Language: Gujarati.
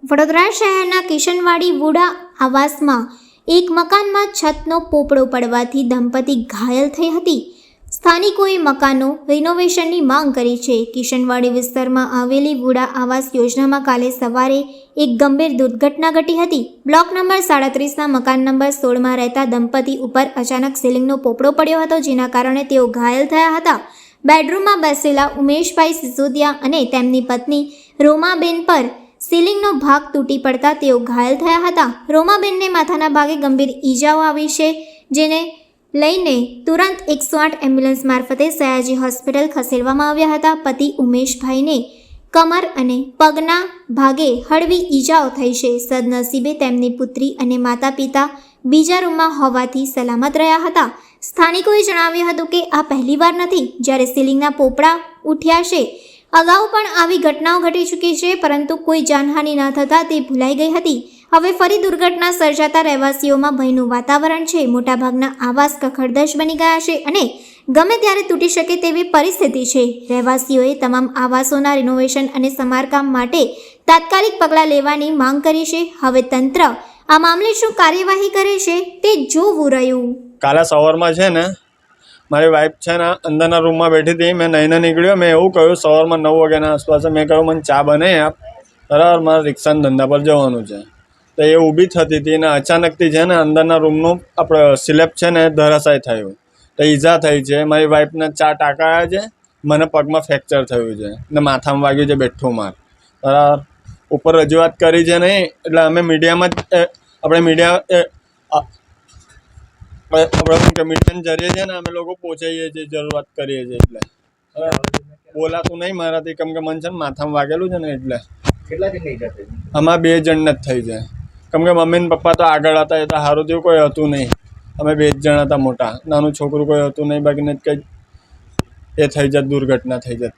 વડોદરા શહેરના કિશનવાડી વુડા આવાસમાં એક મકાનમાં છતનો પોપડો પડવાથી દંપતી ઘાયલ થઈ હતી. સ્થાનિકોએ મકાનો રિનોવેશનની માંગ કરી છે. કિશનવાડી વિસ્તારમાં આવેલી વુડા આવાસ યોજનામાં કાલે સવારે એક ગંભીર દુર્ઘટના ઘટી હતી. બ્લોક નંબર 37ના મકાન નંબર 16માં રહેતા દંપતી ઉપર અચાનક સીલિંગનો પોપડો પડ્યો હતો, જેના કારણે તેઓ ઘાયલ થયા હતા. બેડરૂમમાં બેસેલા ઉમેશભાઈ સિસોદિયા અને તેમની પત્ની રોમાબેન પર સીલિંગનો ભાગ તૂટી પડતા તેઓ ઘાયલ થયા હતા. રોમાબેનને માથાના ભાગે ગંભીર ઈજાઓ આવી છે, જેને લઈને તુરંત 108 એમ્બ્યુલન્સ મારફતે સયાજી હોસ્પિટલ ખસેડવામાં આવ્યા હતા. પતિ ઉમેશભાઈને કમર અને પગના ભાગે હળવી ઈજાઓ થઈ છે. સદનસીબે તેમની પુત્રી અને માતા પિતા બીજા રૂમમાં હોવાથી સલામત રહ્યા હતા. સ્થાનિકોએ જણાવ્યું હતું કે આ પહેલીવાર નથી જ્યારે સીલિંગના પોપડા ઉઠ્યા છે. અગાઉ પણ આવી ઘટનાઓ ઘટી ચૂકી છે, પરંતુ કોઈ જાનહાનિ ન થતાં તે ભૂલાઈ ગઈ હતી. હવે ફરી દુર્ઘટના સર્જાતા રહેવાસીઓમાં ભયનું વાતાવરણ છે. મોટાભાગના આવાસ કખડધજ બની ગયા છે અને ગમે ત્યારે તૂટી શકે તેવી પરિસ્થિતિ છે. રહેવાસીઓએ તમામ આવાસોના રિનોવેશન અને સમારકામ માટે તાત્કાલિક પગલાં લેવાની માંગ કરી છે. હવે તંત્ર આ મામલે શું કાર્યવાહી કરે છે તે જોવું રહ્યું. કાલે સવારમાં છે ને મારી વાઈફ છે ને અંદરના રૂમમાં બેઠી હતી. મેં નહીને નીકળ્યો. મેં એવું કહ્યું સવારમાં 9 વાગ્યાના આસપાસ મેં કહ્યું મને ચા બનાવી આપ, બરાબર, મારે રિક્ષાના ધંધા પર જવાનું છે. તો એ ઊભી થતી હતી અને અચાનકથી છે ને અંદરના રૂમનું આપણે સ્લેબ છે ને ધરાશાય થયું. તો ઈજા થઈ છે. મારી વાઈફના 4 ટાંકા આવ્યા છે. મને પગમાં ફ્રેક્ચર થયું છે ને માથામાં વાગ્યું છે બેઠું માર, બરાબર. ઉપર રજૂઆત કરી છે નહીં એટલે અમે મીડિયામાં જ આપણે મીડિયાના જરીએ છે ને અમે લોકો પહોંચાઈએ છીએ, જરૂરત કરીએ છીએ. એટલે બોલાતું નહીં મારાથી, કેમ કે મને છે ને માથામાં વાગેલું છે ને એટલે. કેટલા જણને ઈજા થઈ? આમાં 2 જણને જ થઈ છે. કેમ કે મમ્મી ને પપ્પા તો આગળ હતા, એ તો સારું થયું કોઈ હતું નહીં. અમે 2 જ જણ હતા મોટા, નાનું છોકરું કોઈ હતું નહીં. બાકીને કંઈ એ થઈ જત, દુર્ઘટના થઈ જત.